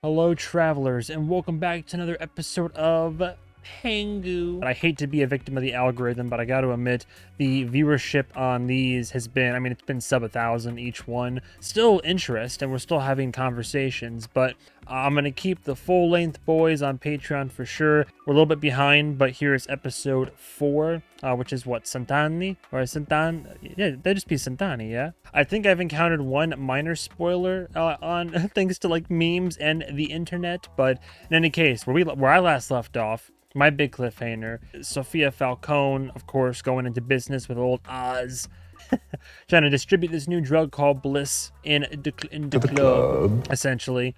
Hello, travelers, and welcome back to another episode of Pengu. I hate to be a victim of the algorithm, but I got to admit, the viewership on these has been, it's been sub 1,000 each one. Still interest, and we're still having conversations, but I'm going to keep the full-length boys on Patreon for sure. We're a little bit behind, but here's episode 4, which is what, Santani? Or Santan? Yeah, that'd just be Santani, yeah? I think I've encountered one minor spoiler on thanks to like memes and the internet, but in any case, where I last left off, my big cliffhanger, Sofia Falcone, of course, going into business with old Oz, trying to distribute this new drug called Bliss in the club, essentially.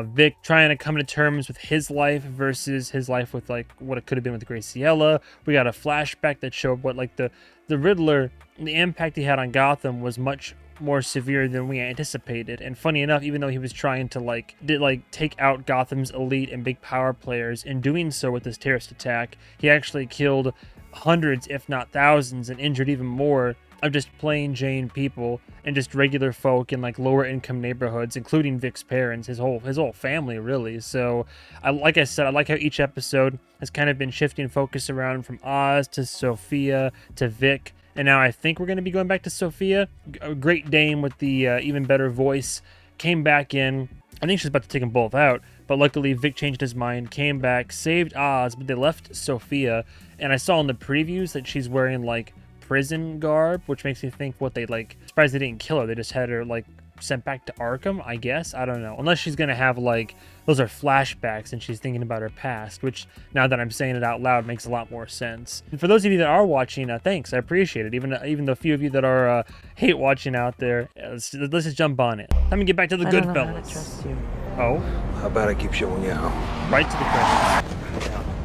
Vic trying to come to terms with his life versus his life with like what it could have been with Graciela. We got a flashback that showed what like the Riddler, the impact he had on Gotham was much more severe than we anticipated. And funny enough, even though he was trying to take out Gotham's elite and big power players, in doing so with this terrorist attack, he actually killed hundreds, if not thousands, and injured even more of just plain Jane people and just regular folk in like lower income neighborhoods, including Vic's parents, his whole family, really. So like I said, I like how each episode has kind of been shifting focus around from Oz to Sofia to Vic. And now I think we're going to be going back to Sofia. A Great Dane with the even better voice came back in. I think she's about to take them both out, but luckily Vic changed his mind, came back, saved Oz, but they left Sofia. And I saw in the previews that she's wearing like prison garb, which makes me think what they surprised they didn't kill her. They just had her like sent back to Arkham, I guess. I don't know. Unless she's going to have like, those are flashbacks and she's thinking about her past, which now that I'm saying it out loud makes a lot more sense. And for those of you that are watching, thanks. I appreciate it. Even the few of you that are hate watching out there, let's just jump on it. Time to get back to the good fellas. Oh? How about I keep showing you how? Right to the credits.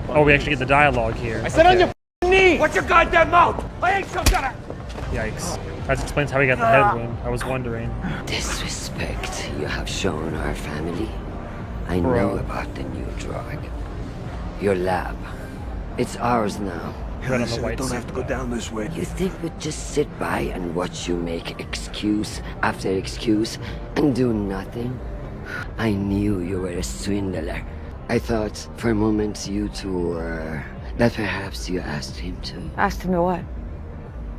Oh, we actually get the dialogue here. I said on your knee! What's your goddamn mouth? I ain't some gonna... Yikes. That explains how he got the head wound. I was wondering. Disrespect you have shown our family. I know about the new drug. Your lab. It's ours now. Listen, don't have to go down this way. You think we'd just sit by and watch you make excuse after excuse and do nothing? I knew you were a swindler. I thought for a moment you two were... that perhaps you asked him to. Asked him to what?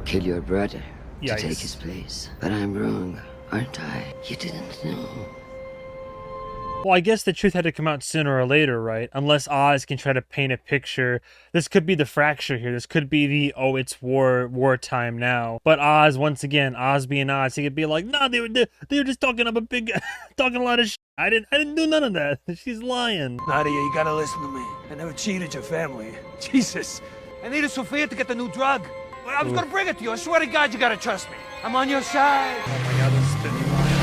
Kill your brother. Yikes. To take his place. But I'm wrong, aren't I? You didn't know. Well, I guess the truth had to come out sooner or later, right? Unless Oz can try to paint a picture. This could be the fracture here. This could be the, oh, it's wartime now. But Oz, once again, Oz being Oz, he could be like, nah, they were just talking up talking a lot of shit. I didn't do none of that. She's lying. Nadia, you gotta listen to me. I never cheated your family. Jesus. I needed Sofia to get the new drug. I was gonna bring it to you. I swear to God, you gotta trust me. I'm on your side. Oh my God, this is spinning line.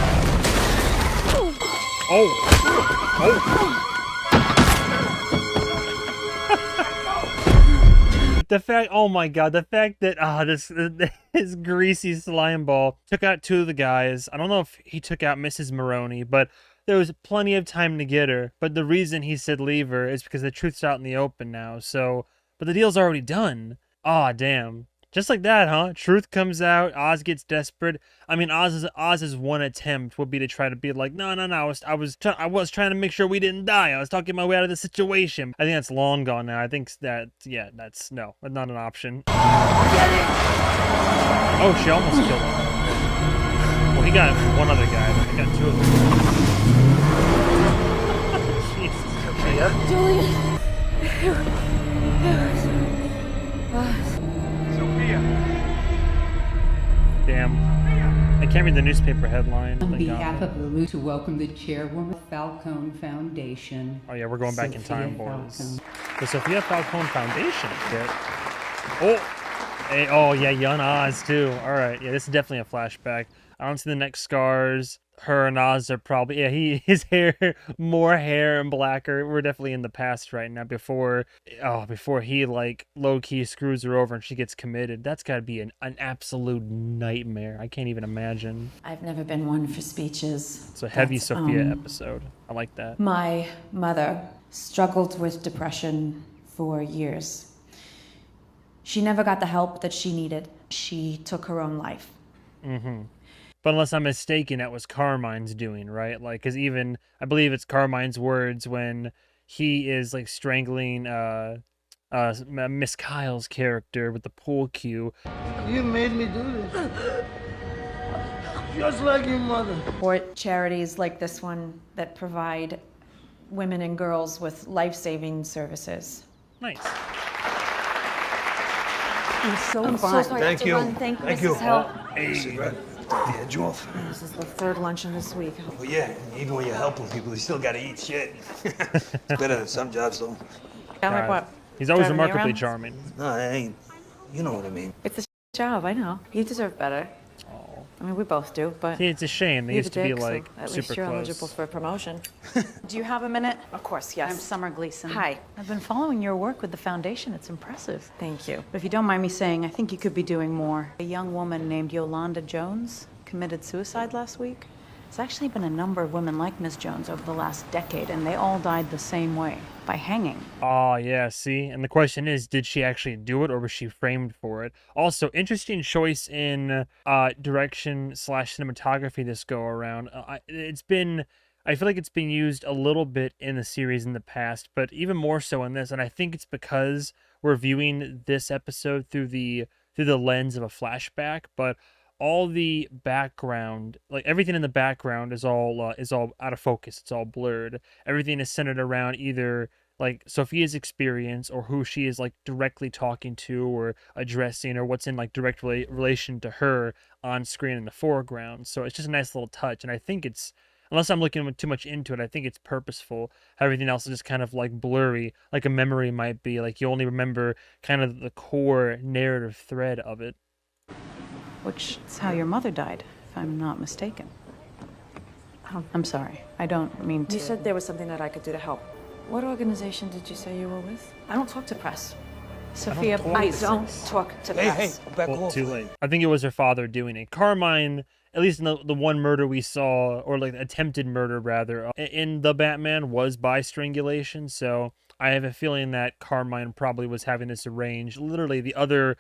Oh. The fact, oh my God, the fact that this greasy slime ball took out 2 of the guys. I don't know if he took out Mrs. Maroney, but there was plenty of time to get her. But the reason he said leave her is because the truth's out in the open now. So, but the deal's already done. Aw, damn. Just like that, huh? Truth comes out. Oz gets desperate. I mean, Oz's one attempt would be to try to be like, no. I was trying to make sure we didn't die. I was talking my way out of the situation. I think that's long gone now. I think that, yeah, that's not an option. Oh, she almost killed him. Well, he got one other guy. But he got 2 of them. Jesus. Julian. Damn. I can't read the newspaper headline. On behalf of Lulu, to welcome the chairwoman of Falcone Foundation. Oh yeah, we're going back in time, Sofia boys. Falcone. The Sofia Falcone Foundation kit. Oh! Hey, oh yeah, young Oz too. Alright, yeah, this is definitely a flashback. I don't see the neck scars. Her and Oz are probably, yeah, his hair, more hair and blacker. We're definitely in the past right now before he like low-key screws her over and she gets committed. That's gotta be an absolute nightmare. I can't even imagine. I've never been one for speeches. It's a heavy Sofia episode. I like that. My mother struggled with depression for years. She never got the help that she needed. She took her own life. But unless I'm mistaken, that was Carmine's doing, right? Like, because even I believe it's Carmine's words when he is like strangling Miss Kyle's character with the pool cue. You made me do this. Just like your mother. Or charities like this one that provide women and girls with life-saving services. Nice. I'm so sorry. Thank you. Thank you, Thank you. Mrs. Hill. Hey, Red, the edge off. This is the third luncheon this week. Well, yeah, even when you're helping people, you still gotta eat shit. It's better than some jobs, though. I'm like, what? He's always Driving me remarkably around? charming. No, I ain't. You know what I mean. It's a job, I know. You deserve better. Oh. I mean, we both do, but See, it's a shame. They you're used the to be dick, so like at super least you're close. eligible for a promotion. Do you have a minute? Of course, yes. I'm Summer Gleason. Hi. I've been following your work with the foundation. It's impressive. Thank you. But if you don't mind me saying, I think you could be doing more. A young woman named Yolanda Jones committed suicide last week. There's actually been a number of women like Ms. Jones over the last decade, and they all died the same way, by hanging. Oh, yeah, see? And the question is, did she actually do it or was she framed for it? Also, interesting choice in direction / cinematography this go around. I feel like it's been used a little bit in the series in the past, but even more so in this. And I think it's because we're viewing this episode through the lens of a flashback, but all the background, like everything in the background is all out of focus. It's all blurred. Everything is centered around either like Sofia's experience or who she is like directly talking to or addressing or what's in like direct relation to her on screen in the foreground. So it's just a nice little touch. And I think it's, unless I'm looking too much into it, I think it's purposeful. Everything else is just kind of like blurry, like a memory might be. Like you only remember kind of the core narrative thread of it. Which is how your mother died, if I'm not mistaken. I'm sorry. I don't mean to. You said there was something that I could do to help. What organization did you say you were with? I don't talk to press. Sophia, I don't talk to press. Back Well, off. too late. I think it was her father doing it. Carmine, at least in the one murder we saw, or like attempted murder rather, in the Batman was by strangulation. So I have a feeling that Carmine probably was having this arranged. Literally, the other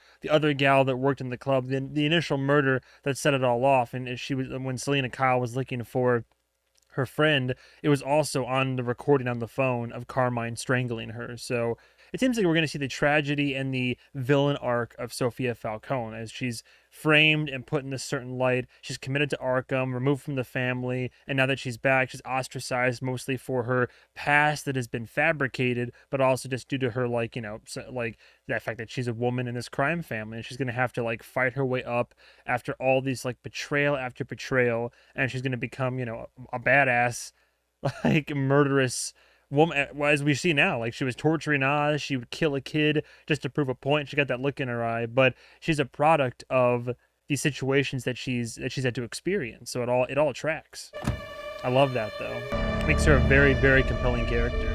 gal that worked in the club, the initial murder that set it all off, and she was when Selena Kyle was looking for her friend, it was also on the recording on the phone of Carmine strangling her. So it seems like we're going to see the tragedy and the villain arc of Sofia Falcone as she's framed and put in this certain light. She's committed to Arkham, removed from the family, and now that she's back, she's ostracized mostly for her past that has been fabricated, but also just due to her, like, you know, like that fact that she's a woman in this crime family, and she's going to have to, like, fight her way up after all these, like, betrayal after betrayal, and she's going to become, you know, a badass, like, murderous woman, as we see now. Like, she was torturing Oz, she would kill a kid just to prove a point. She got that look in her eye, but she's a product of these situations that she's had to experience. So it all tracks. I love that though. Makes her a very, very compelling character.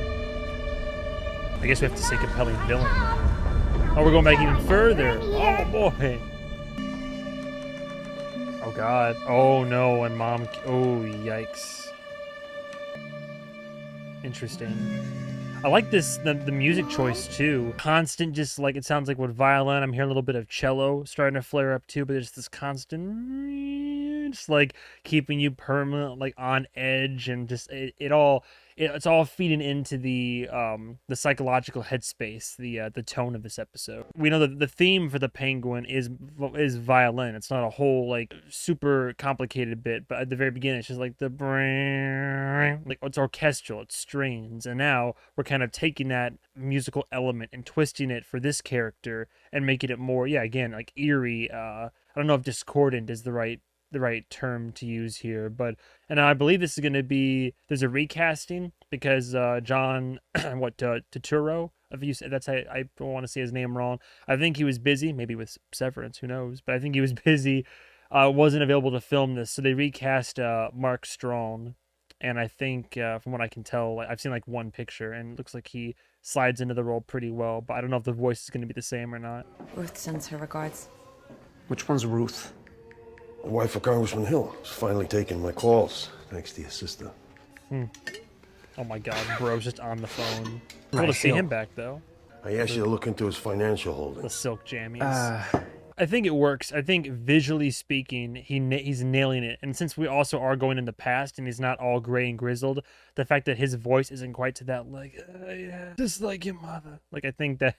I guess we have to say compelling villain. Oh, we're going back even further. Oh boy. Oh god. Oh no. And mom. Oh yikes. Interesting. I like this, the music choice too. Constant, just like, it sounds like with violin. I'm hearing a little bit of cello starting to flare up too, but there's this constant, just like keeping you permanent, like on edge, and just it's all feeding into the psychological headspace, the tone of this episode. We know that the theme for the Penguin is violin. It's not a whole like super complicated bit, but at the very beginning it's just like the like it's orchestral, it's strings, and now we're kind of taking that musical element and twisting it for this character and making it more, yeah, again, like eerie. I don't know if discordant is the right term to use here, but and I believe this is going to be, there's a recasting because John Turturro, if you say that's, I don't want to say his name wrong. I think he was busy, maybe with Severance, who knows, but I think he was busy, wasn't available to film this, so they recast Mark Strong, and I think from what I can tell, I've seen like one picture and it looks like he slides into the role pretty well, but I don't know if the voice is going to be the same or not. Ruth sends her regards. Which one's Ruth? The wife of Congressman Hill is finally taking my calls, thanks to your sister. Oh my god, bro's just on the phone. Cool Right, to see Hill. him back though. I asked you to look into his financial The holdings. silk jammies. I think it works. I think visually speaking, he's nailing it. And since we also are going in the past and he's not all gray and grizzled, the fact that his voice isn't quite to that, like, yeah, just like your mother. Like, I think that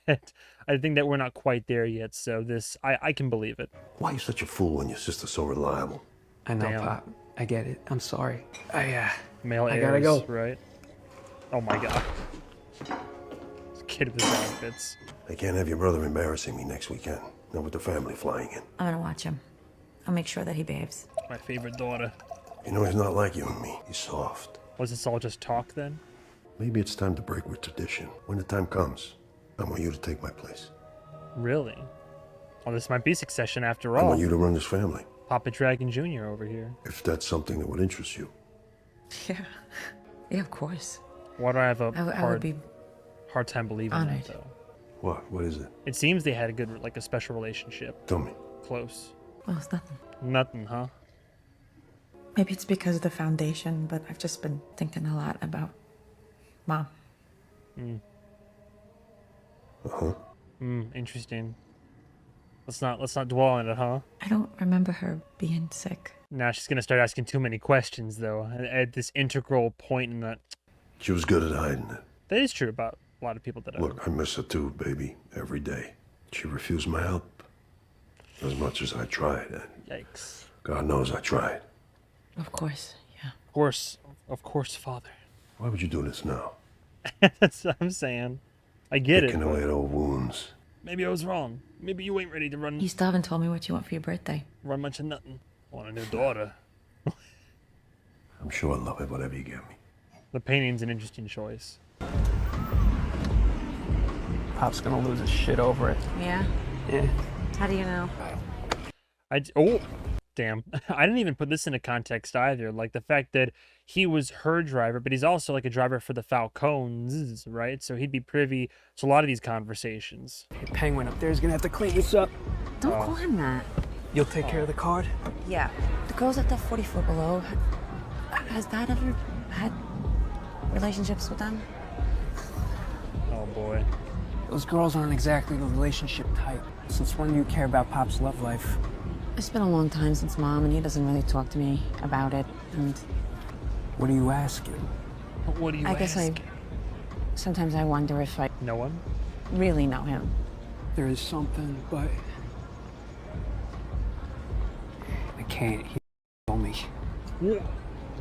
we're not quite there yet. So I can believe it. Why are you such a fool when your sister's so reliable? I know, Damn. Pop. I get it. I'm sorry. Male I heirs, gotta go. right? Oh my god. This kid with his outfits. I can't have your brother embarrassing me next weekend. Not with the family flying in. I'm gonna watch him. I'll make sure that he behaves. My favorite daughter. You know, he's not like you and me. He's soft. Was this all just talk then? Maybe it's time to break with tradition. When the time comes, I want you to take my place. Really? Well, this might be Succession after I all. want you to run this family. Papa Dragon Jr. over here. If that's something that would interest you. Yeah. Yeah, of course. Why do I have a I would be hard time believing honored. that, though? What? What is it? It seems they had a good, like, a special relationship. Tell me. Close. Well, it's nothing. Nothing, huh? Maybe it's because of the foundation, but I've just been thinking a lot about Mom. Interesting. Let's not dwell on it, huh? I don't remember her being sick. Now she's gonna start asking too many questions, though. At this integral point in that. She was good at hiding it. That is true about a lot of people that Look, I miss her too, baby, every day. She refused my help. As much as I tried, and Yikes. God knows I tried. Of course, yeah. Of course, Father. Why would you do this now? That's what I'm saying. I get it. Picking away at old wounds. Maybe I was wrong. Maybe you ain't ready to run. You still haven't told me what you want for your birthday. Run much of nothing. I want a new daughter. I'm sure I'll love it, whatever you give me. The painting's an interesting choice. Pop's gonna lose his shit over it. Yeah? Yeah. How do you know? Oh, damn. I didn't even put this into context either. Like the fact that he was her driver, but he's also like a driver for the Falcons, right? So he'd be privy to a lot of these conversations. Hey, Penguin up there is gonna have to clean this up. Don't call him that. You'll take care of the card? Yeah. The girls at the 44 below, has Dad ever had relationships with them? Oh boy. Those girls aren't exactly the relationship type. Since when do you care about Pop's love life? It's been a long time since Mom, and he doesn't really talk to me about it. And What are you asking? What do you I guess ask? sometimes I wonder if I No one? really know him. There is something, but I can't. He told me.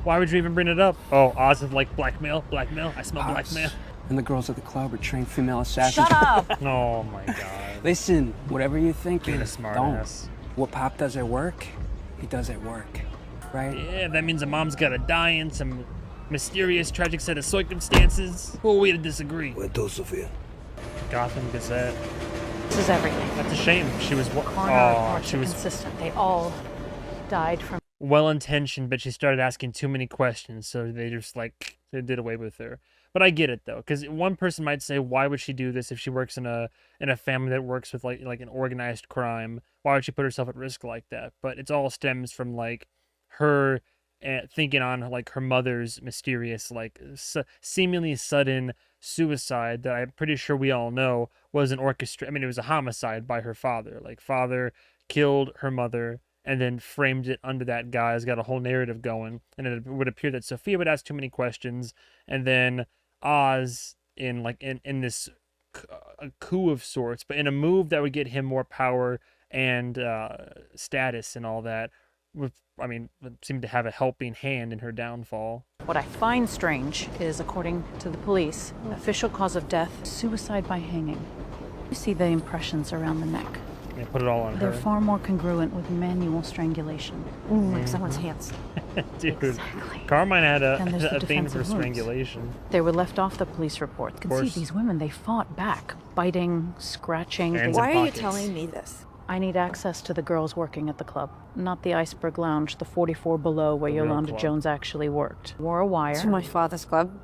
Why would you even bring it up? Oh, Oz is like blackmail. I smell Pops blackmail. and the girls at the club are trained female assassins. Shut up! Oh my god. Listen, whatever you're thinking, Being a smart don't. ass. What Pop does at work, he does at work, right? Yeah, that means a mom's gotta die in some mysterious, tragic set of circumstances. Who are we to disagree? Where to, Sofia? Gotham Gazette. This is everything. That's a shame. She was Coroner oh, reports she are was consistent. They all died from well-intentioned, but she started asking too many questions, so they just like they did away with her. But I get it though, because one person might say, why would she do this if she works in a family that works with like an organized crime? Why would she put herself at risk like that? But it all stems from like her thinking on like her mother's mysterious, like seemingly sudden suicide that I'm pretty sure we all know was an orchestra. I mean, it was a homicide by her father. Like father killed her mother and then framed it under that guise, got a whole narrative going. And it would appear that Sofia would ask too many questions, and then Oz in this a coup of sorts, but in a move that would get him more power and status and all that, would seem to have a helping hand in her downfall. What I find strange is, according to the police, official cause of death, suicide by hanging. You see the impressions around the neck. Yeah, put it all on They're her. far more congruent with manual strangulation. Like someone's hands. Dude, Exactly. Carmine had And there's the a thing for defensive wounds. strangulation. They were left off the police report. You can see course. these women, they fought back, biting, scratching. Hands They- in Why are you pockets. telling me this? I need access to the girls working at the club, not the Iceberg Lounge, the 44 below where The real Yolanda club. Jones actually worked. Wore a wire. To my father's club?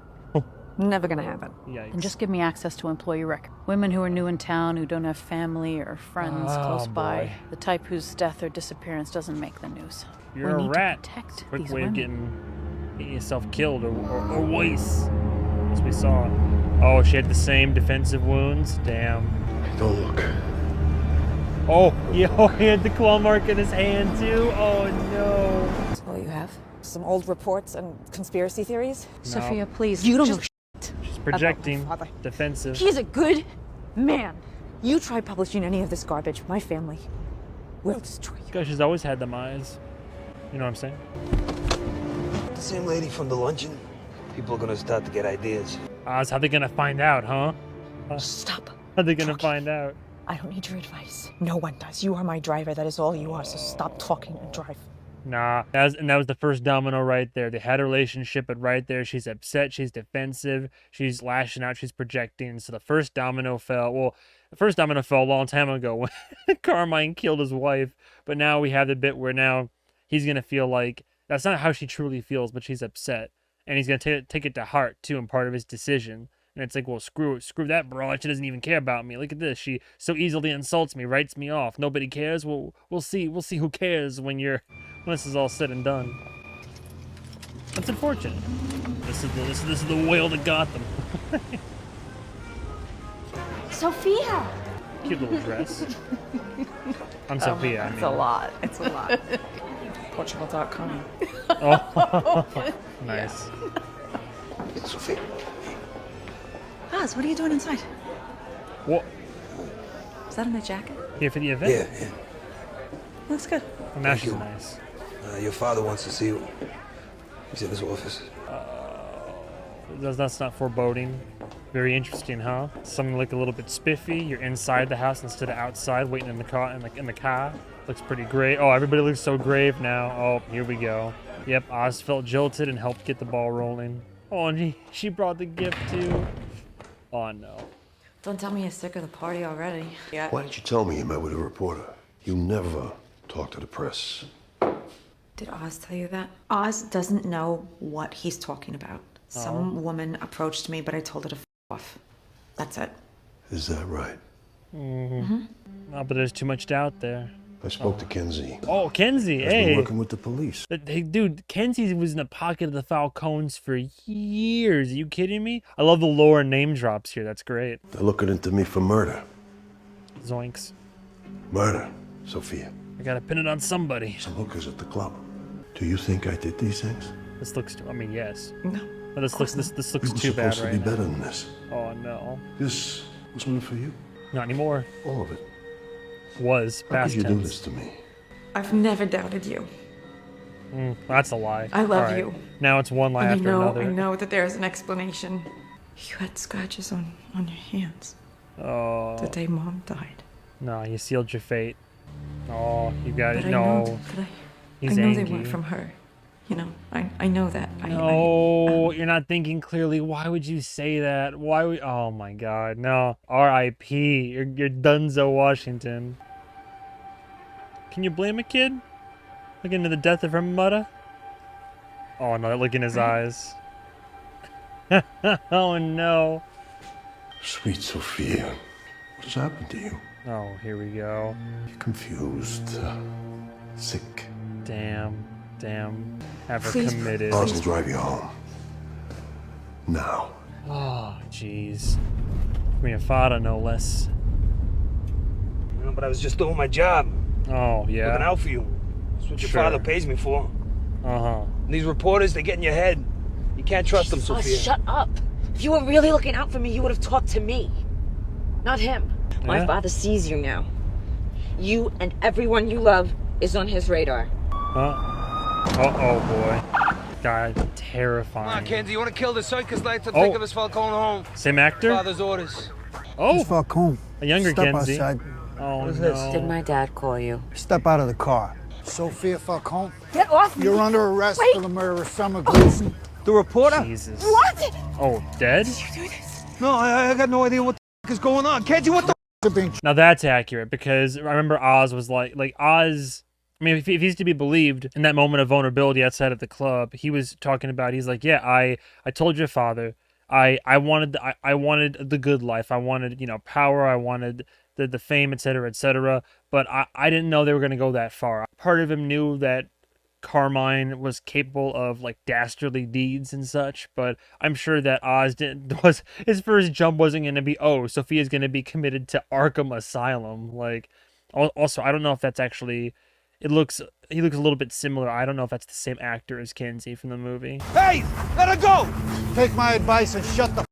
Never gonna happen. Yikes. And just give me access to employee record. Women who are new in town, who don't have family or friends Oh, close by. boy. The type whose death or disappearance doesn't make the news. You're we a need rat. to protect Quick these way of women. getting yourself killed or worse, as we saw. Oh, she had the same defensive wounds. Damn. Don't look. Oh, yeah, he had the claw mark in his hand too. Oh no. What you have? Some old reports and conspiracy theories? Sophia, please. You don't know She's projecting. father. Defensive. He's a good man. You try publishing any of this garbage, my family will destroy you. Gosh, she's always had them eyes. You know what I'm saying? The same lady from the luncheon? People are gonna start to get ideas. Oz, how they gonna find out, huh? Stop. How they gonna find out? I don't need your advice. No one does. You are my driver. That is all you are. So stop talking and drive. Nah, that was the first domino right there. They had a relationship, but right there, she's upset, she's defensive, she's lashing out, she's projecting. So the first domino fell. Well, the first domino fell a long time ago when Carmine killed his wife. But now we have the bit where now he's gonna feel like that's not how she truly feels, but she's upset, and he's gonna take it to heart too, and part of his decision. And it's like, well, screw that broad. She doesn't even care about me. Look at this. She so easily insults me, writes me off. Nobody cares. Well, we'll see. We'll see who cares when this is all said and done. That's unfortunate. This is the whale to Gotham. Sophia! Cute little dress. I'm Sophia. It's a lot. It's a lot. Portugal.com. Oh, nice. Sophia. Oz, what are you doing inside? What? Is that in my jacket? Here for the event? Yeah. Looks good. Well, now she's nice. Your father wants to see you. He's in his office. That's not foreboding. Very interesting, huh? Something look a little bit spiffy. You're inside the house instead of outside, waiting in the car. In the car, looks pretty great. Oh, everybody looks so grave now. Oh, here we go. Yep, Oz felt jilted and helped get the ball rolling. Oh, and she brought the gift too. Oh no. Don't tell me you're sick of the party already. Yeah. Why didn't you tell me you met with a reporter? You never talk to the press. Did Oz tell you that? Oz doesn't know what he's talking about. Some woman approached me, but I told her to f off. That's it. Is that right? Oh, but there's too much doubt there. I spoke to Kenzie. Oh, Kenzie, He's been hey. working with the police. Hey, dude, Kenzie was in the pocket of the Falcones for years. Are you kidding me? I love the lore and name drops here. That's great. They're looking into me for murder. Zoinks. Murder, Sophia. I gotta pin it on somebody. Some hookers at the club. Do you think I did these things? This looks, I mean, yes. No. But this looks You were too bad supposed to right be now. better than this. Oh, no. This was meant for you. Not anymore. All of it. Was. How Past could you do tense. this to me? I've never doubted you. That's a lie. I love All right. you. Now it's one lie And after another. I know that there's an explanation. You had scratches on your hands Oh. the day Mom died. No, you sealed your fate. Oh, you got it. But No. I He's know angry. they weren't from her. You know, I know that. No, you're not thinking clearly. Why would you say that? Why would? Oh my God, no. R.I.P. You're Dunzo Washington. Can you blame a kid? Look into the death of her mother. Oh no, look in his eyes. Oh no. Sweet Sophia. What has happened to you? Oh, here we go. You're confused. Sick. Damn. Have her Please. committed. Oz will drive you home. Now. Oh, jeez. From your father, no less. You know, but I was just doing my job. Oh, yeah. Looking out for you. That's what your Sure. father pays me for. Uh-huh. And these reporters, they get in your head. You can't trust them, Oh, Sophia. shut up. If you were really looking out for me, you would have talked to me, not him. My Yeah. father sees you now. You and everyone you love is on his radar. Oh boy. God, Come on, terrifying. Kenzie, you want to kill the circus lights and Oh. take of his Falcone home? Same actor? Father's orders. Oh, Falcone. a younger Step Kenzie. outside. Oh What is no. this? Did my dad call you? Step out of the car. Sophia Falcone, Get off me! you're under arrest Wait. for the murder of Summer Gleason. The reporter? Jesus. What? Oh, dead? No, I got no idea what the f is going on. Kenzie, what the Now that's accurate because I remember Oz was like Oz. I mean, if he's to be believed, in that moment of vulnerability outside of the club, he was talking about. He's like, yeah, I told your father, I wanted the good life. I wanted power. I wanted the fame, etc., etc. But I didn't know they were gonna go that far. Part of him knew that Carmine was capable of like dastardly deeds and such, but I'm sure that Oz was his first jump wasn't going to be, oh, Sophia's going to be committed to Arkham Asylum. Like, Also, I don't know if that's actually. He looks a little bit similar. I don't know if that's the same actor as Kinsey from the movie. Hey, let her go! Take my advice and shut the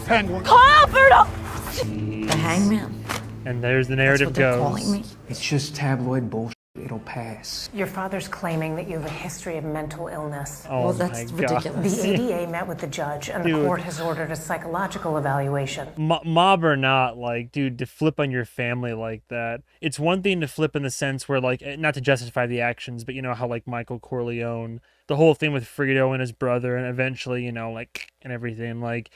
penguin. Call Alberto! The hangman. And there's the narrative That's what they're goes. calling me. It's just tabloid bullshit. It'll pass. Your father's claiming that you have a history of mental illness. Oh, Well, that's my God. ridiculous. The ADA met with the judge, and the Dude. court has ordered a psychological evaluation. Mob or not, like, dude, to flip on your family like that. It's one thing to flip in the sense where, like, not to justify the actions, but you know how, like, Michael Corleone, the whole thing with Frito and his brother, and eventually, you know, like, and everything, like,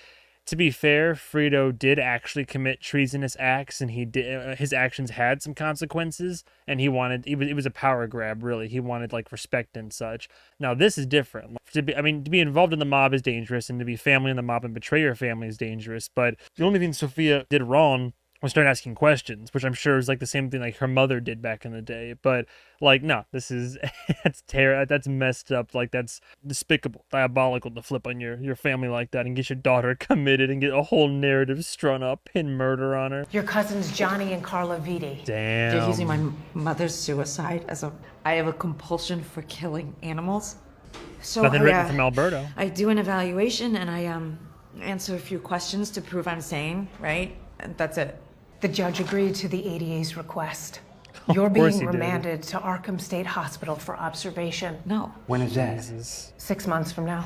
to be fair, Frito did actually commit treasonous acts, and he did. His actions had some consequences, and it was a power grab, really. He wanted like respect and such. Now this is different. To be involved in the mob is dangerous, and to be family in the mob and betray your family is dangerous. But the only thing Sofia did wrong was start asking questions, which I'm sure is like the same thing like her mother did back in the day. But like, no, this is that's messed up. Like, that's despicable, diabolical to flip on your family like that and get your daughter committed and get a whole narrative strung up, pin murder on her. Your cousins Johnny and Carla Vitti. Damn. They're using my mother's suicide as I have a compulsion for killing animals. So Nothing written from Alberto. I do an evaluation and I answer a few questions to prove I'm sane, right? And that's it. The judge agreed to the ADA's request. You're Of course being he did. remanded to Arkham State Hospital for observation. No. When is that? Jesus. 6 months from now.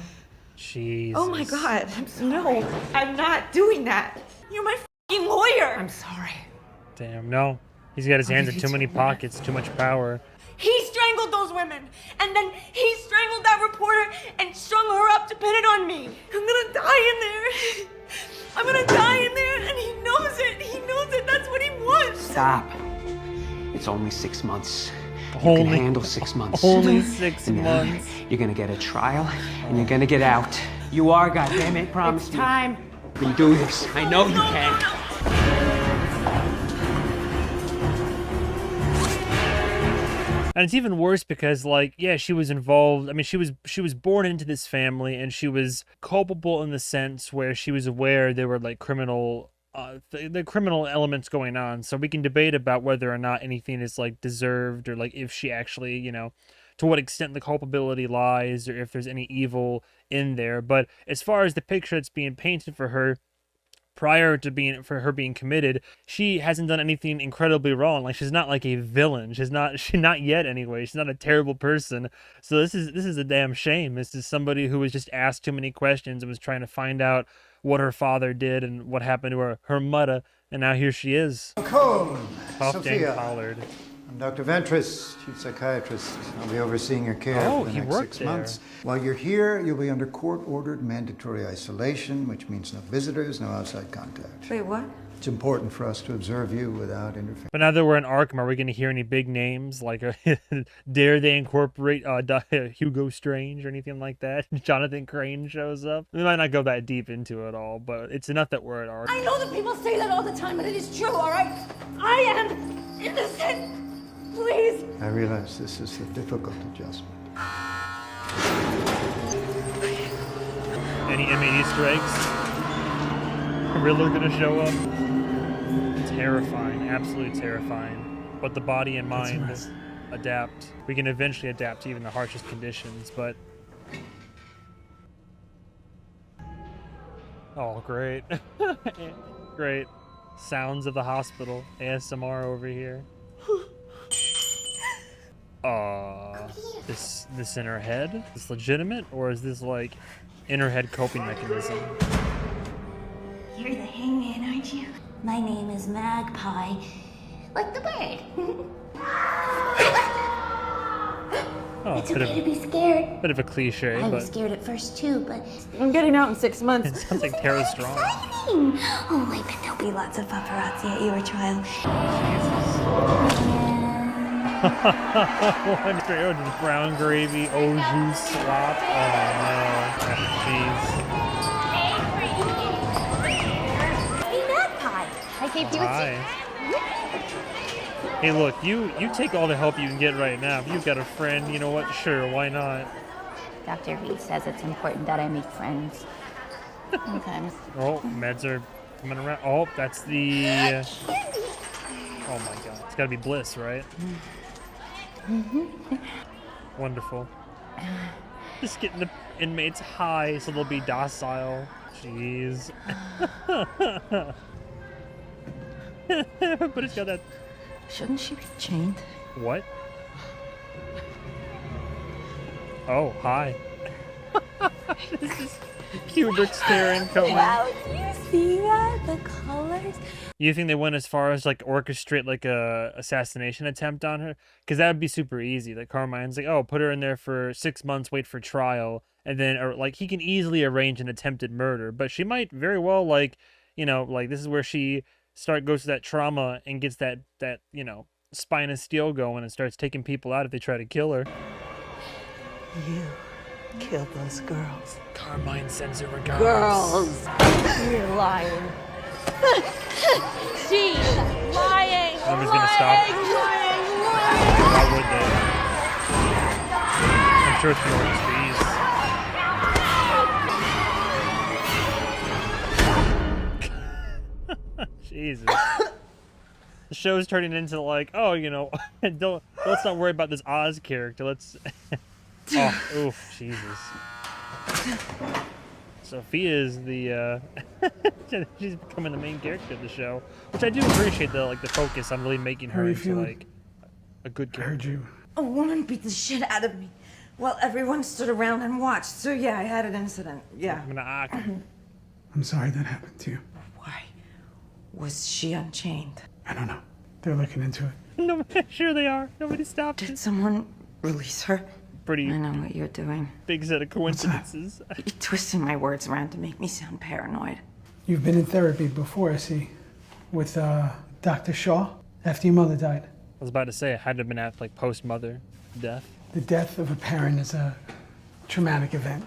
Jesus. Oh my God. No, I'm not doing that. You're my fucking lawyer. I'm sorry. Damn, no. He's got his hands in too many pockets, too much power. He strangled those women, and then he strangled that reporter and strung her up to pin it on me. I'm gonna die in there. I'm gonna die in there, and he knows it. He knows it. That's what he wants. Stop. It's only 6 months. You Only- can handle 6 months. Only 6 And then months. You're gonna get a trial, and you're gonna get out. You are, goddammit, promise me. Time. You can do this. I know you can. And it's even worse because, like, yeah, she was involved. I mean, she was born into this family, and she was culpable in the sense where she was aware there were like criminal, the criminal elements going on. So we can debate about whether or not anything is like deserved, or like if she actually, you know, to what extent the culpability lies, or if there's any evil in there. But as far as the picture that's being painted for her, prior to her being committed, she hasn't done anything incredibly wrong. Like, she's not like a villain. She's not yet anyway. She's not a terrible person. So this is a damn shame. This is somebody who was just asked too many questions and was trying to find out what her father did and what happened to her mother, and now here she is. Welcome, Puffed and Sofia. collared. I'm Dr. Ventris, chief psychiatrist. I'll be overseeing your care Oh, for the he next worked 6 months. While you're here, you'll be under court-ordered mandatory isolation, which means no visitors, no outside contact. Wait, what? It's important for us to observe you without interference. But now that we're in Arkham, are we going to hear any big names? Like, dare they incorporate Hugo Strange or anything like that? Jonathan Crane shows up. We might not go that deep into it all, but it's enough that we're at Arkham. I know that people say that all the time, but it is true, all right? I am innocent. Please. I realize this is a difficult adjustment. Any Easter eggs? Riddler gonna show up? Terrifying, absolutely terrifying. But the body and mind adapt. We can eventually adapt to even the harshest conditions, but... Oh, great. Great. Sounds of the hospital. ASMR over here. This in her head? Is this legitimate, or is this like in her head coping mechanism? You're the hangman, aren't you? My name is Magpie, like the bird. Oh, It's okay to be scared. Bit of a cliche, I was but scared at first too, but I'm getting out in 6 months. it sounds like Tara Strong. exciting! Oh, I bet there'll be lots of paparazzi at your trial. One straight just brown gravy, au jus slop. Oh no, jeez. Hey, Magpie! I gave you Hi. Hey, look, you take all the help you can get right now. If you've got a friend, you know what? Sure, why not? Dr. V says it's important that I make friends. Sometimes. Oh, meds are coming around. Oh, that's the Oh my god. It's gotta be bliss, right? Wonderful. Just getting the inmates high so they'll be docile. Jeez. Everybody's got that. Shouldn't she be chained? What? Oh, hi. This is Hubert staring coming. Wow, do you see that? The colors? You think they went as far as like orchestrate like a assassination attempt on her? Because that would be super easy. Like Carmine's like, oh, put her in there for 6 months, wait for trial, and then or like he can easily arrange an attempted murder. But she might very well like, you know, like this is where she goes to that trauma and gets that you know, spine of steel going and starts taking people out if they try to kill her. You killed those girls. Carmine sends her regards. Girls! You're lying. She's lying. Nobody's gonna stop. Why would they? I'm sure it's more just bees. Jesus. The show's turning into like, oh, you know, let's not worry about this Oz character. Let's. Oh, oof, Jesus. Sophia is the she's becoming the main character of the show, which I do appreciate the focus on really making her into like a good character. I heard you. A woman beat the shit out of me while everyone stood around and watched. So yeah, I had an incident. Yeah. I'm gonna act. I'm sorry that happened to you. Why was she unchained? I don't know. They're looking into it. No, sure they are. Nobody stopped. Did someone release her? Pretty. I know what you're doing. Big set of coincidences. You're twisting my words around to make me sound paranoid. You've been in therapy before, I see, with Dr. Shaw after your mother died. I was about to say it had to have been at like post-mother death. The death of a parent is a traumatic event,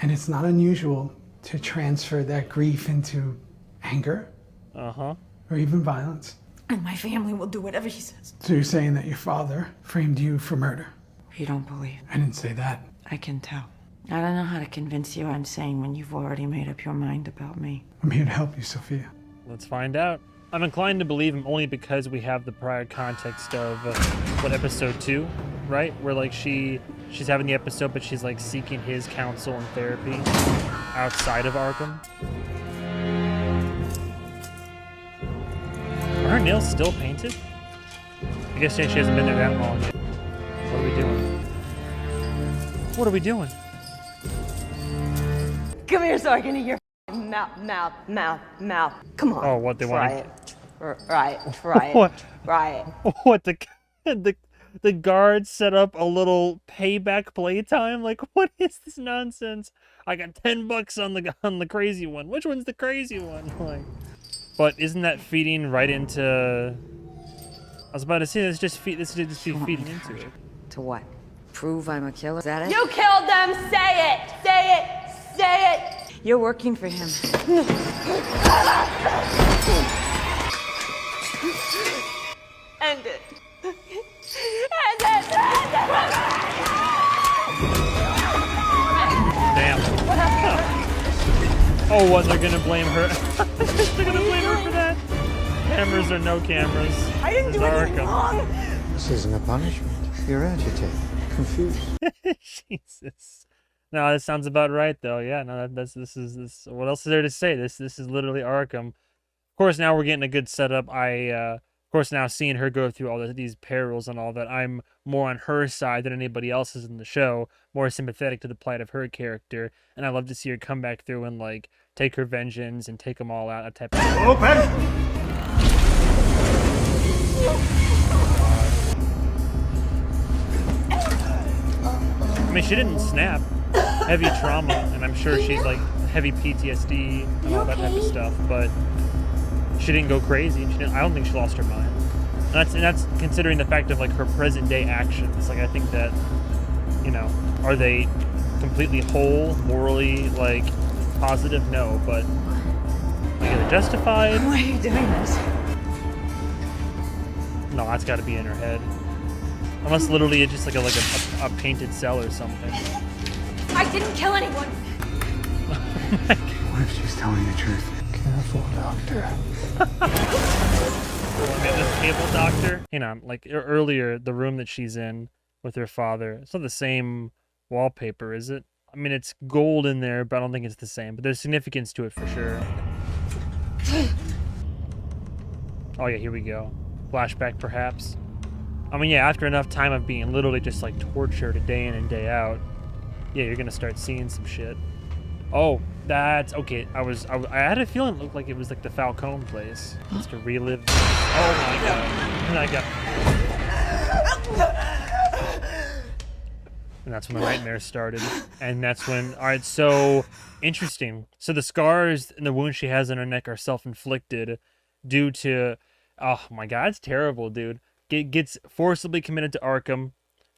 and it's not unusual to transfer that grief into anger, or even violence. And my family will do whatever he says. So you're saying that your father framed you for murder? You don't believe. I didn't say that. I can tell. I don't know how to convince you I'm sane when you've already made up your mind about me. I'm here to help you, Sophia. Let's find out. I'm inclined to believe him only because we have the prior context of episode 2, right? Where like she's having the episode, but she's like seeking his counsel and therapy outside of Arkham. Are her nails still painted? I guess she hasn't been there that long yet. What are we doing? What are we doing? Come here so I can eat your mouth. Come on. Oh, what they want? Try it. What? Try it. What the guards set up a little payback playtime? Like, what is this nonsense? I got $10 on the crazy one. Which one's the crazy one? Like, but isn't that feeding right into? I was about to say this should just be feeding into it. To what? Prove I'm a killer? Is that it? You killed them. Say it. Say it. Say it. You're working for him. End it. Damn. Oh, what? They're gonna blame her. They're gonna blame her for that. Cameras or no cameras. I didn't do anything wrong. This isn't a punishment. You're agitated, confused. Jesus. No, that sounds about right, though. Yeah, no, this is. What else is there to say? This is literally Arkham. Of course, now we're getting a good setup. Of course, now seeing her go through all these perils and all that, I'm more on her side than anybody else's in the show. More sympathetic to the plight of her character, and I love to see her come back through and like take her vengeance and take them all out. That type of thing. Open. I mean, she didn't snap. Heavy trauma, and I'm sure she's like heavy PTSD and all that type of stuff, but she didn't go crazy. I don't think she lost her mind. And that's considering the fact of like her present day actions. Like I think that, you know, are they completely whole, morally like positive? No, but like are they justified? Why are you doing this? No, that's got to be in her head. Unless literally it's just like a painted cell or something. I didn't kill anyone. What if she's telling the truth? Careful, doctor. We have this cable doctor. Hang on, like earlier, the room that she's in with her father. It's not the same wallpaper, is it? I mean, it's gold in there, but I don't think it's the same. But there's significance to it for sure. Oh yeah, here we go. Flashback, perhaps. I mean, yeah, after enough time of being literally just like tortured day in and day out, yeah, you're gonna start seeing some shit. Oh, that's okay. I had a feeling it looked like it was like the Falcone place. Just to relive. Oh my god. And that's when the nightmare started. And that's when, all right, so interesting. So the scars and the wounds she has in her neck are self-inflicted due to, oh my god, it's terrible, dude. Gets forcibly committed to Arkham,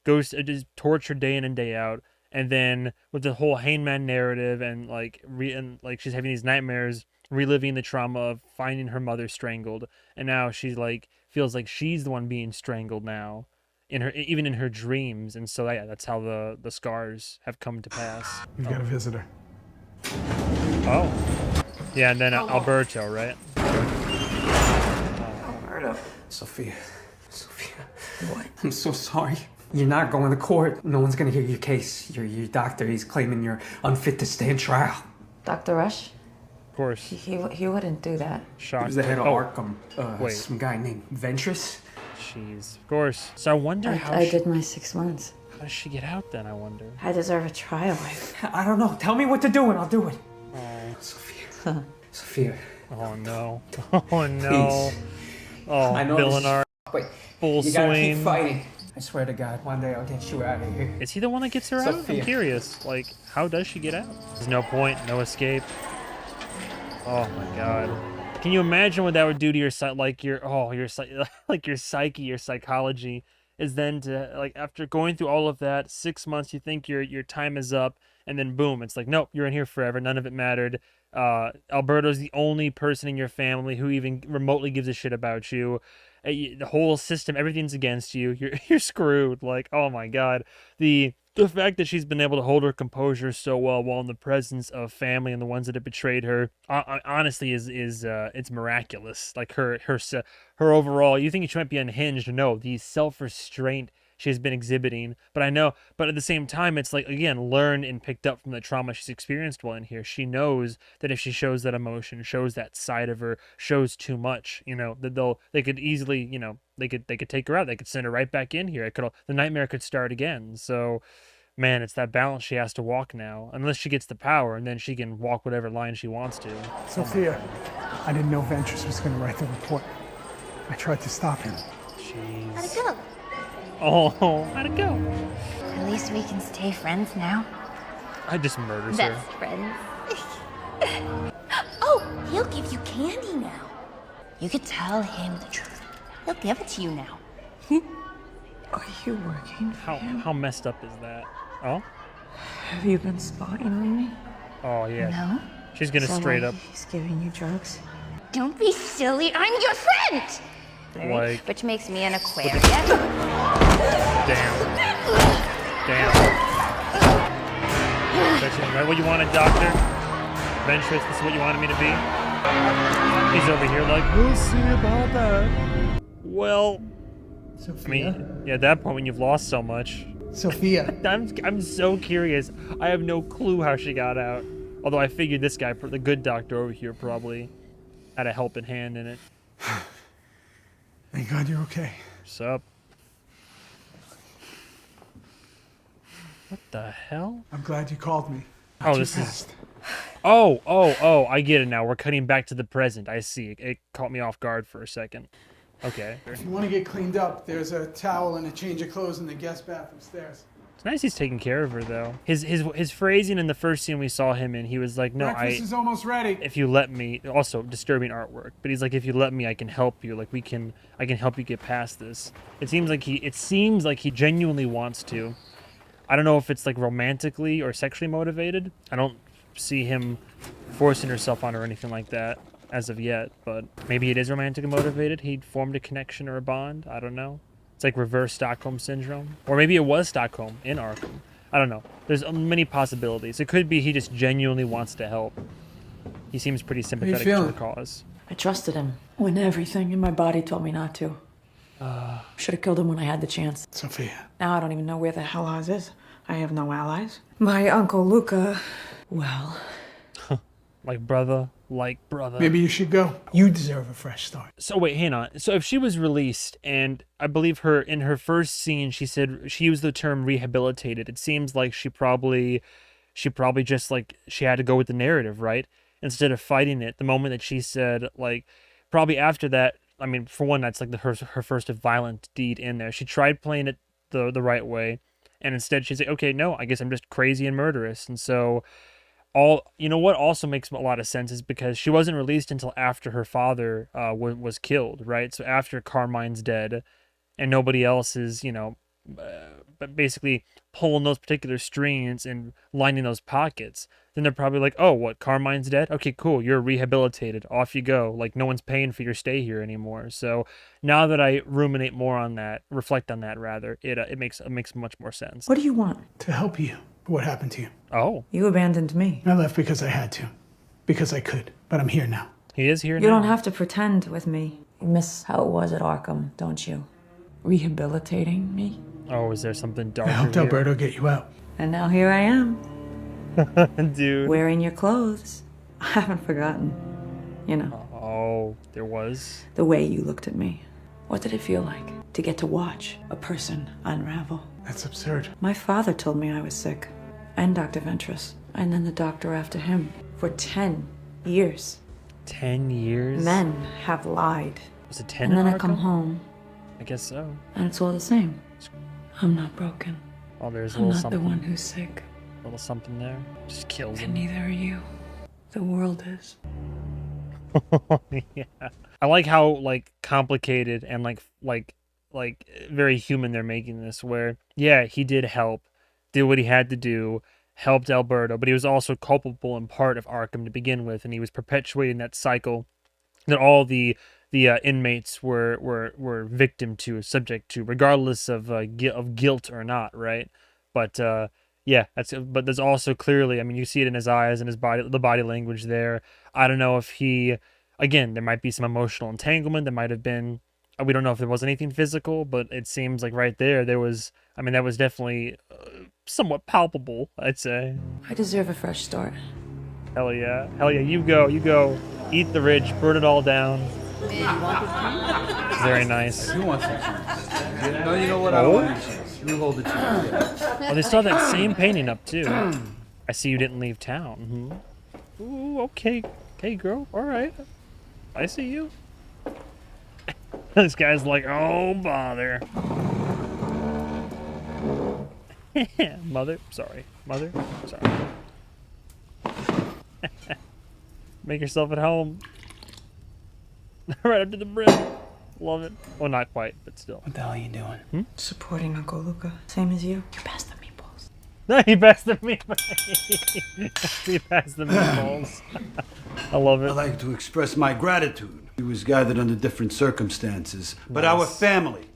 goes just tortured day in and day out, and then with the whole hangman narrative and like she's having these nightmares, reliving the trauma of finding her mother strangled, and now she's like feels like she's the one being strangled now. Even in her dreams, and so yeah, that's how the scars have come to pass. We've got a visitor. Oh, yeah, and then Alberto, right? Alberto. Sofia. What? I'm so sorry. You're not going to court. No one's gonna hear your case. Your doctor, he's claiming you're unfit to stand trial. Dr. Rush? Of course. He wouldn't do that. He was the head of Arkham. Wait. Some guy named Ventress. Jeez. Of course. So I wonder I did my 6 months. How does she get out then, I wonder? I deserve a trial. I don't know. Tell me what to do and I'll do it. Oh. Sophia. Sophia. Oh no. Oh no. Please. Oh, I know Bill and our Wait, full you gotta swing. keep fighting. I swear to God, one day I'll get you out of here. Is he the one that gets her out? Sophia. I'm curious. Like, how does she get out? There's no point, no escape. Oh my god. Can you imagine what that would do to your psyche, your psychology, is then to, like, after going through all of that, 6 months, you think your time is up, and then boom, it's like, nope, you're in here forever, none of it mattered. Alberto's the only person in your family who even remotely gives a shit about you. The whole system, everything's against you. You're screwed. Like, oh my god. The fact that she's been able to hold her composure so well while in the presence of family and the ones that have betrayed her, honestly, is it's miraculous. Like her overall, you think she might be unhinged? No, the self-restraint she's been exhibiting. But at the same time, it's like, again, learned and picked up from the trauma she's experienced while in here. She knows that if she shows that emotion, shows that side of her, shows too much, that they could easily, they could take her out. They could send her right back in here. The nightmare could start again. So, man, it's that balance she has to walk now, unless she gets the power, and then she can walk whatever line she wants to. Sophia, I didn't know Ventress was going to write the report. I tried to stop him. Jeez. How'd it go? Oh, how'd it go? At least we can stay friends now. I just murders Best her. friends. Oh, he'll give you candy now. You could tell him the truth. He'll give it to you now. Are you working for him? How messed up is that? Oh? Have you been spying on me? Oh, yeah. No. She's gonna straight up. He's giving you drugs? Don't be silly. I'm your friend. Like, which makes me an Aquarius. Damn. That's right what you wanted, Doctor? Ventress, this is what you wanted me to be? He's over here like, we'll see about that. Well, Sophia? I mean, yeah, at that point when you've lost so much. Sophia. I'm so curious. I have no clue how she got out. Although I figured this guy, the good doctor over here, probably had a helping hand in it. Thank God you're okay. What's up? What the hell? I'm glad you called me. Oh, this is... Oh, I get it now. We're cutting back to the present. I see. It caught me off guard for a second. Okay. If you want to get cleaned up, there's a towel and a change of clothes in the guest bath upstairs. It's nice he's taking care of her, though. His phrasing in the first scene we saw him in, he was like, no, Breakfast is almost ready. If you let me... Also, disturbing artwork. But he's like, if you let me, I can help you. Like, I can help you get past this. It seems like he genuinely wants to. I don't know if it's, like, romantically or sexually motivated. I don't see him forcing herself on her or anything like that as of yet. But maybe it is romantically motivated. He formed a connection or a bond. I don't know. It's like reverse Stockholm Syndrome. Or maybe it was Stockholm in Arkham. I don't know. There's many possibilities. It could be he just genuinely wants to help. He seems pretty sympathetic to her cause. I trusted him when everything in my body told me not to. Should have killed him when I had the chance. Sophia. Now I don't even know where the hell Oz is. I have no allies. My Uncle Luca, well... Like brother. Maybe you should go. You deserve a fresh start. So wait, hang on. So if she was released, and I believe her in her first scene, she said she used the term rehabilitated. It seems like she probably just like she had to go with the narrative, right? Instead of fighting it, the moment that she said like, probably after that. I mean, for one, that's like her first violent deed in there. She tried playing it the right way, and instead she's like, okay, no, I guess I'm just crazy and murderous, and so. You know what also makes a lot of sense is because she wasn't released until after her father was killed, right? So after Carmine's dead, and nobody else is, but basically pulling those particular strings and lining those pockets, then they're probably like, oh, what, Carmine's dead? Okay, cool, you're rehabilitated. Off you go. Like, no one's paying for your stay here anymore. So now that I ruminate more on that, reflect on that rather, it makes much more sense. What do you want? To help you. What happened to you? Oh. You abandoned me. I left because I had to. Because I could. But I'm here now. He is here now. You don't have to pretend with me. You miss how it was at Arkham, don't you? Rehabilitating me. Oh, is there something darker I helped here? Alberto get you out. And now here I am. Dude. Wearing your clothes. I haven't forgotten. You know. Oh, there was. The way you looked at me. What did it feel like to get to watch a person unravel? That's absurd. My father told me I was sick. And Dr. Ventris. And then the doctor after him. For 10 years. 10 years? Men have lied. Was it 10 And then in I come Arkham? home. I guess so. And it's all the same. I'm not broken. Oh, there's a I'm little not something. the one who's sick. A little something there. Just kills And him. neither are you. The world is. Yeah. I like how like complicated and like very human they're making this, where yeah, he did help, did what he had to do, helped Alberto, but he was also culpable in part of Arkham to begin with, and he was perpetuating that cycle that all the inmates were victim to, subject to, regardless of guilt or not, right? But yeah, but there's also clearly, I mean, you see it in his eyes and his body, the body language there. I don't know if he, again, there might be some emotional entanglement. There might have been, we don't know if there was anything physical, but it seems like right there was, I mean, that was definitely somewhat palpable, I'd say. I deserve a fresh start. Hell yeah. Hell yeah, you go. Eat the rich, burn it all down. Very nice. You want some cheese? No, you know what? I don't want any cheese. You hold the cheese. Oh, they still have that same painting up, too. I see you didn't leave town. Ooh, okay. Okay, girl. All right. I see you. This guy's like, oh, bother. Mother. Sorry. Make yourself at home. Right up to the brim. Love it. Well, not quite, but still. What the hell are you doing? Supporting Uncle Luca. Same as you. You passed the meatballs. He passed the meatballs. He passed the meatballs. I love it. I'd like to express my gratitude. He was gathered under different circumstances, but Nice. our family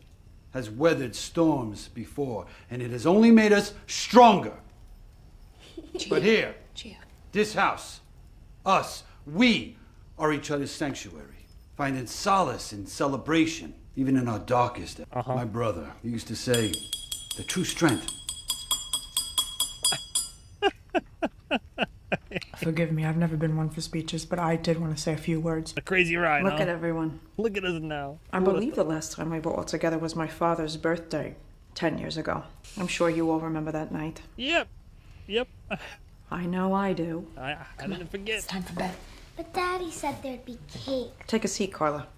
has weathered storms before, and it has only made us stronger. But here, this house, us, we are each other's sanctuary, finding solace in celebration, even in our darkest. My brother used to say, the true strength. Forgive me, I've never been one for speeches, but I did want to say a few words. A crazy ride, Look huh? at everyone. Look at us now. I believe the last time we were all together was my father's birthday, 10 years ago. I'm sure you all remember that night. Yep. I know I do. I didn't forget. It's time for bed. But Daddy said there'd be cake. Take a seat, Carla.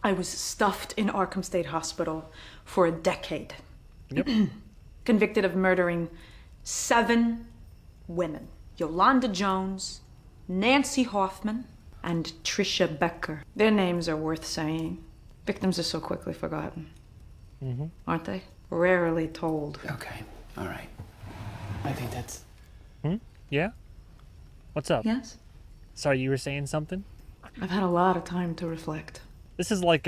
I was stuffed in Arkham State Hospital for a decade. Yep. Convicted of murdering 7 women. Yolanda Jones, Nancy Hoffman, and Tricia Becker. Their names are worth saying. Victims are so quickly forgotten. Aren't they? Rarely told. Okay, all right. I think that's... Yeah? What's up? Yes? Sorry, you were saying something? I've had a lot of time to reflect. This is like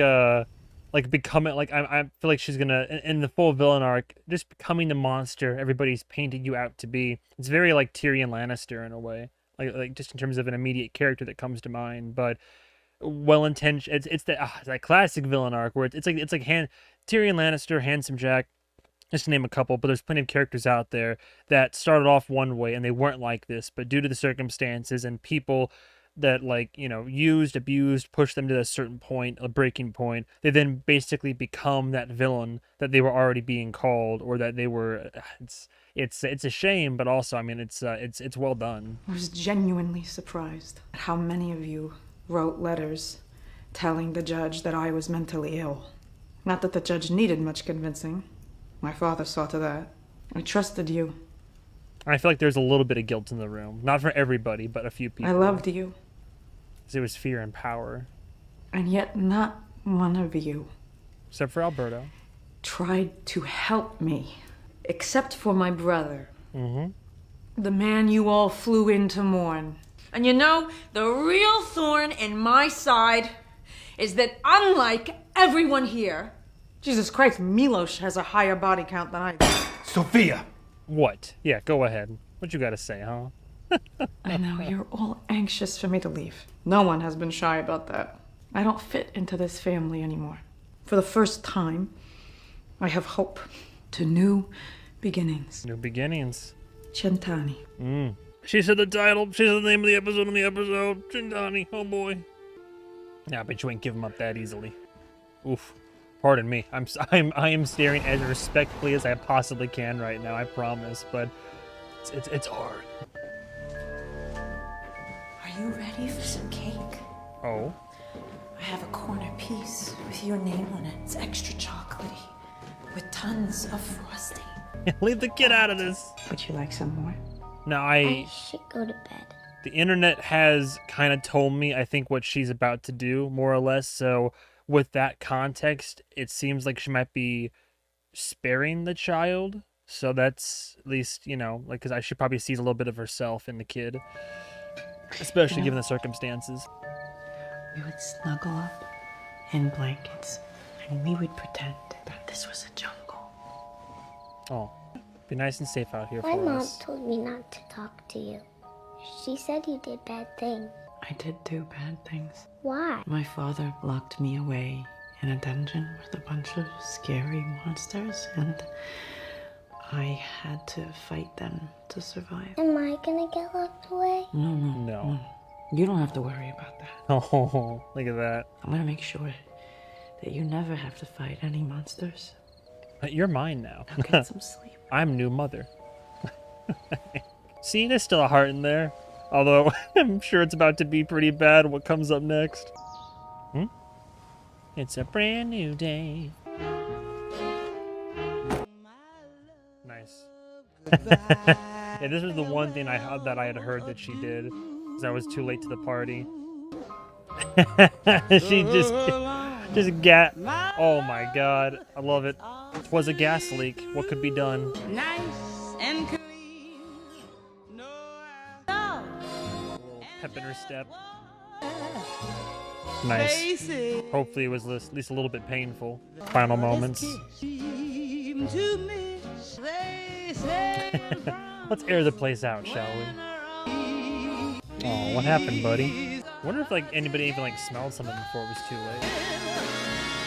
becoming, like, I feel like she's gonna, in the full villain arc, just becoming the monster everybody's painted you out to be. It's very like Tyrion Lannister in a way. like just in terms of an immediate character that comes to mind, but well-intentioned. It's that classic villain arc where it's like Tyrion Lannister, Handsome Jack, just to name a couple, but there's plenty of characters out there that started off one way and they weren't like this, but due to the circumstances and people that used, abused, pushed them to a certain point, a breaking point, they then basically become that villain that they were already being called, or that they were. It's a shame, but also, I mean, it's well done. I was genuinely surprised at how many of you wrote letters telling the judge that I was mentally ill. Not that the judge needed much convincing. My father saw to that. I trusted you. I feel like there's a little bit of guilt in the room. Not for everybody, but a few people. I loved you. It was fear and power. And yet not one of you, except for Alberto, tried to help me. Except for my brother. Mm-hmm. The man you all flew in to mourn. And you know, the real thorn in my side is that unlike everyone here, Jesus Christ, Milos has a higher body count than I do. Sofia! What? Yeah, go ahead. What you gotta say, huh? I know, you're all anxious for me to leave. No one has been shy about that. I don't fit into this family anymore. For the first time, I have hope to new beginnings. New beginnings. Cent'anni. She said the title. She said the name of the episode on the episode. Cent'anni. Oh boy. Yeah, I bet you ain't give him up that easily. Oof. Pardon me. I am staring as respectfully as I possibly can right now. I promise, but it's hard. Are you ready for some cake? Oh. I have a corner piece with your name on it. It's extra chocolatey, with tons of frosting. Leave the kid out of this. Would you like some more? No, I should go to bed. The internet has kind of told me, I think, what she's about to do, more or less. So with that context, it seems like she might be sparing the child. So that's at least, because she probably sees a little bit of herself in the kid, especially given the circumstances. We would snuggle up in blankets and we would pretend that this was a jungle. Oh, be nice and safe out here My for mom us. told me not to talk to you. She said you did bad things. I did do bad things. Why? My father locked me away in a dungeon with a bunch of scary monsters, and I had to fight them to survive. Am I gonna get locked away? No. You don't have to worry about that. Oh, look at that. I'm gonna make sure that you never have to fight any monsters. You're mine now. Now get some sleep. I'm new mother. See, there's still a heart in there. Although, I'm sure it's about to be pretty bad what comes up next. It's a brand new day. Nice. Yeah, this was the one thing I had heard that she did, because I was too late to the party. She just oh my god, I love it. It was a gas leak. What could be done? Nice and clean. Pep in her step. Nice. Hopefully it was at least a little bit painful. Final moments. Let's air the place out, shall we? Oh, what happened, buddy? I wonder if anybody even smelled something before it was too late.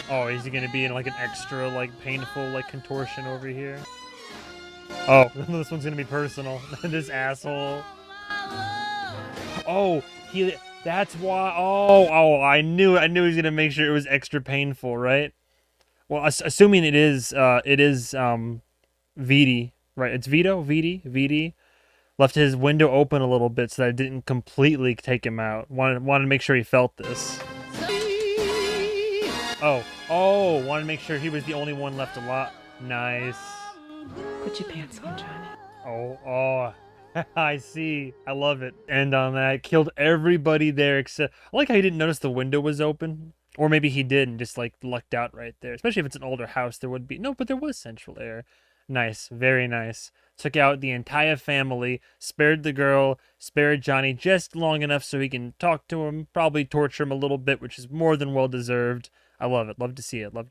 Oh, is he gonna be in an extra painful contortion over here? Oh, this one's gonna be personal. This asshole. Oh, that's why. Oh, I knew he was gonna make sure it was extra painful, right? Well, assuming it is Vidi, right? It's Vidi left his window open a little bit so that it didn't completely take him out. Wanted to make sure he felt this. Oh, wanted to make sure he was the only one left alive. Nice. Put your pants on, Johnny. Oh. I see. I love it. And on that, killed everybody there except... I like how he didn't notice the window was open. Or maybe he did and just lucked out right there. Especially if it's an older house, there would be... No, but there was central air. Nice. Very nice. Took out the entire family. Spared the girl. Spared Johnny just long enough so he can talk to him. Probably torture him a little bit, which is more than well deserved. I love it. Love to see it. A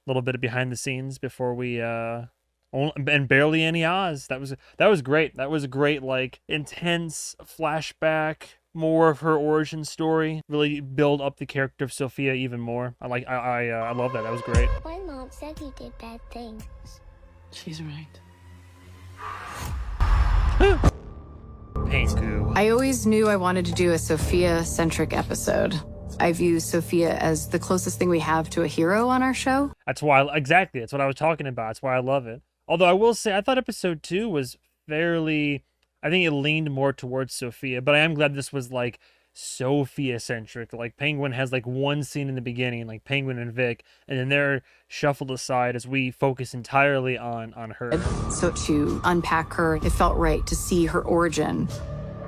little bit of behind the scenes before we And barely any Oz. That was great. That was a great, like, intense flashback, more of her origin story. Really build up the character of Sofia even more. I love that. That was great. My mom said you did bad things. She's right. Pangu. I always knew I wanted to do a Sofia-centric episode. I view Sofia as the closest thing we have to a hero on our show. That's why, exactly, that's what I was talking about. That's why I love it. Although I will say, I thought episode 2 was fairly, I think it leaned more towards Sofia, but I am glad this was, like, Sofia-centric. Like, Penguin has, like, one scene in the beginning, like Penguin and Vic, and then they're shuffled aside as we focus entirely on her. So to unpack her, it felt right to see her origin.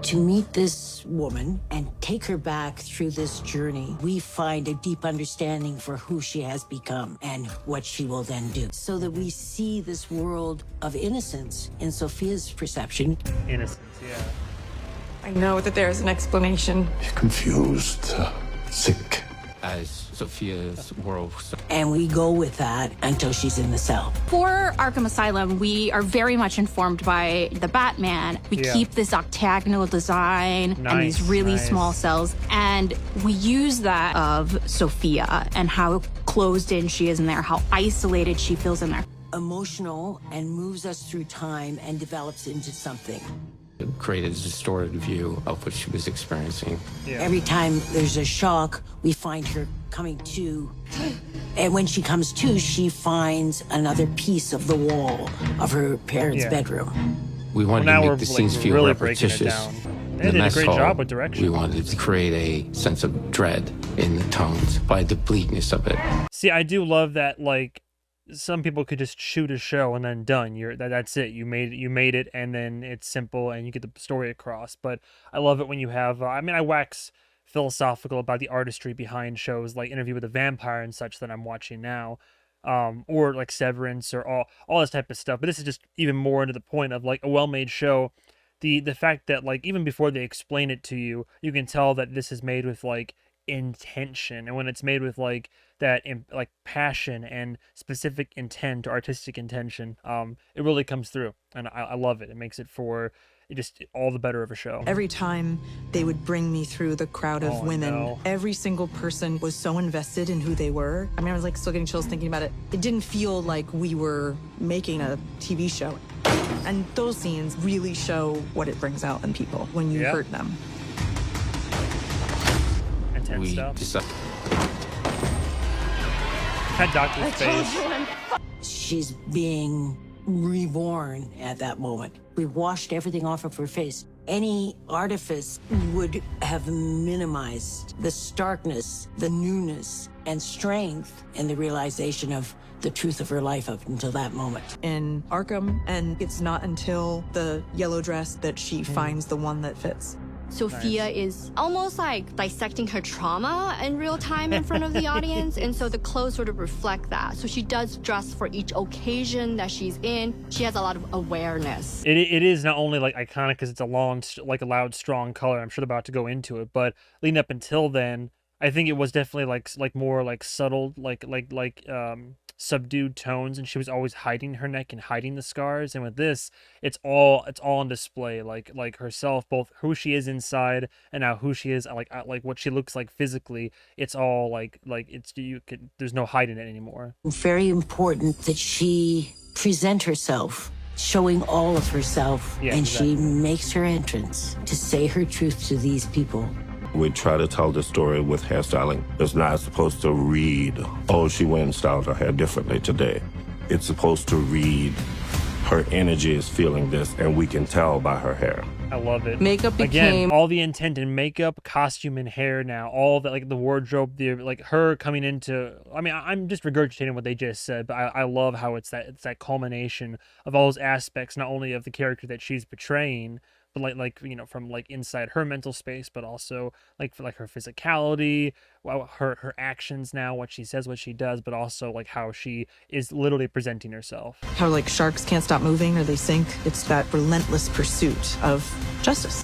To meet this woman and take her back through this journey, we find a deep understanding for who she has become and what she will then do. So that we see this world of innocence in Sofia's perception. Innocence, yeah. I know that there is an explanation. Confused, sick. As Sophia's world. And we go with that until she's in the cell. For Arkham Asylum, we are very much informed by the Batman. We keep this octagonal design and these really small cells. And we use that of Sofia and how closed in she is in there, how isolated she feels in there. Emotional and moves us through time and develops into something. It created a distorted view of what she was experiencing. Yeah. Every time there's a shock, we find her coming to. And when she comes to, she finds another piece of the wall of her parents' bedroom. We wanted to make the scenes feel really repetitious. They did a great job with direction. We wanted to create a sense of dread in the tones by the bleakness of it. See, I do love that, like, some people could just shoot a show and then done. That's it. You made it, and then it's simple, and you get the story across. But I love it when you have. I wax philosophical about the artistry behind shows like Interview with a Vampire and such that I'm watching now, or like Severance or all this type of stuff. But this is just even more into the point of like a well-made show. The fact that like even before they explain it to you, you can tell that this is made with like intention, and when it's made with like that like passion and specific intent or artistic intention, it really comes through, and I love it. It makes it for just all the better of a show. Every time they would bring me through the crowd of women, every single person was so invested in who they were. I mean, I was like still getting chills thinking about it. It didn't feel like we were making a TV show. And those scenes really show what it brings out in people when you hurt them. Intense stuff. That doctor's face. She's being reborn at that moment. We washed everything off of her face. Any artifice would have minimized the starkness, the newness, and strength in the realization of the truth of her life up until that moment. In Arkham, and it's not until the yellow dress that she finds the one that fits. Sofia is almost like dissecting her trauma in real time in front of the audience, and so the clothes sort of reflect that. So she does dress for each occasion that she's in. She has a lot of awareness. It is not only like iconic because it's a loud, strong color. I'm sure they're about to go into it, but leading up until then, I think it was definitely like more like subtle, like subdued tones, and she was always hiding her neck and hiding the scars. And with this, it's all on display, like herself, both who she is inside and now who she is like what she looks like physically. It's all like there's no hiding it anymore. Very important that she present herself, showing all of herself, and she makes her entrance to say her truth to these people. We try to tell the story with hairstyling. It's not supposed to read, oh, she went and styled her hair differently today. It's supposed to read, her energy is feeling this, and we can tell by her hair. I love it. Makeup became... Again, all the intent in makeup, costume, and hair now. All that, like the wardrobe, like her coming into... I mean, I'm just regurgitating what they just said, but I love how it's that culmination of all those aspects, not only of the character that she's portraying, but like from like inside her mental space, but also like her physicality, her actions now, what she says, what she does, but also like how she is literally presenting herself. How like sharks can't stop moving or they sink. It's that relentless pursuit of justice.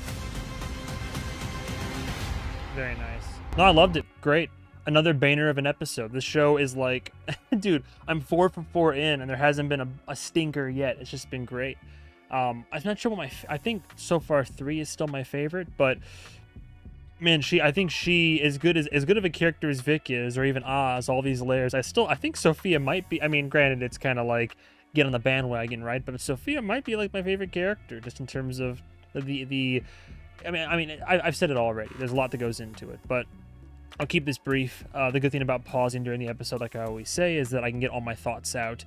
Very nice. No, I loved it. Great. another banger of an episode. This show is like, dude, I'm 4 for 4 in, and there hasn't been a stinker yet. It's just been great. I'm not sure what I think so far 3 is still my favorite, but man, I think she is good of a character as Vic is, or even Oz, all these layers. I think Sofia might be, I mean, granted, it's kind of like get on the bandwagon, right? But Sofia might be like my favorite character, just in terms of I've said it already. There's a lot that goes into it, but I'll keep this brief. The good thing about pausing during the episode, like I always say, is that I can get all my thoughts out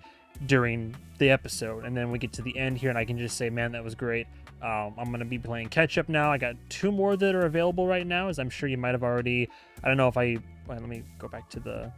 during the episode, and then we get to the end here and I can just say, man, that was great. I'm going to be playing catch up now. I got 2 more that are available right now, as I'm sure you might have already. I don't know if let me go back to the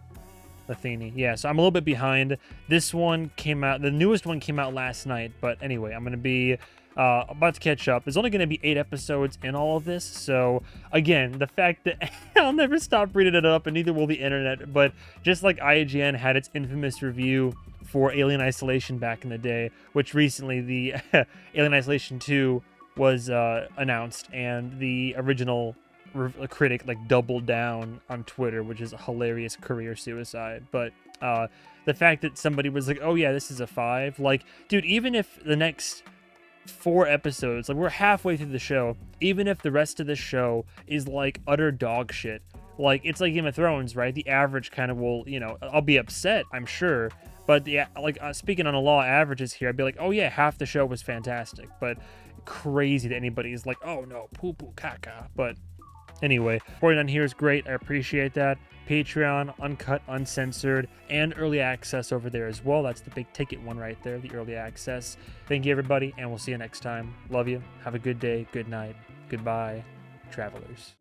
thingy. Yeah, so I'm a little bit behind. This one came out, the newest one came out last night, but anyway, I'm going to be about to catch up. There's only going to be 8 episodes in all of this, so again, the fact that I'll never stop reading it up, and neither will the internet, but just like IGN had its infamous review for Alien Isolation back in the day, which recently the Alien Isolation 2 was announced, and the original critic like doubled down on Twitter, which is a hilarious career suicide. But the fact that somebody was like, oh yeah, this is a 5, like, dude, even if the next 4 episodes, like, we're halfway through the show, even if the rest of the show is like utter dog shit, like, it's like Game of Thrones, right? The average kind of will, I'll be upset, I'm sure, but speaking on a law of averages here, I'd be like, oh yeah, half the show was fantastic. But crazy that anybody's like, oh no, poo poo caca. But anyway, 49 here is great. I appreciate that. Patreon, uncut, uncensored, and early access over there as well. That's the big ticket one right there, the early access. Thank you, everybody, and we'll see you next time. Love you. Have a good day, good night, goodbye, travelers.